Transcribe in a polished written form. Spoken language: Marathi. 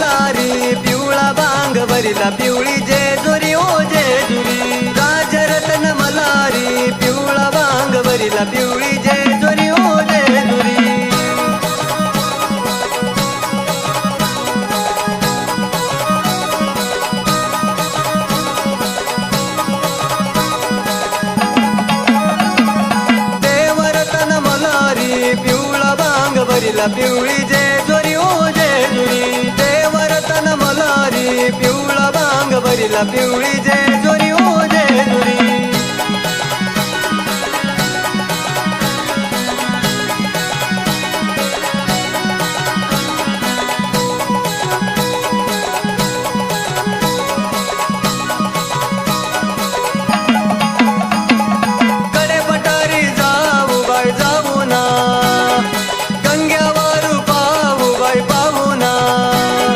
लारी पिवळा बांग भरिला पिवळी जेजुरी ओ जेजुरी राजरत्न मलारी पिवळा बांग भरिला पिवळी जेजुरी ओ जेजुरी देवरत्न मलारी पिवळा बांग भरिला पिवळी जेजुरी ओ जेजुरी देवरत्न मलारी पिवळा बांग भरिला पिवळी जेजुरी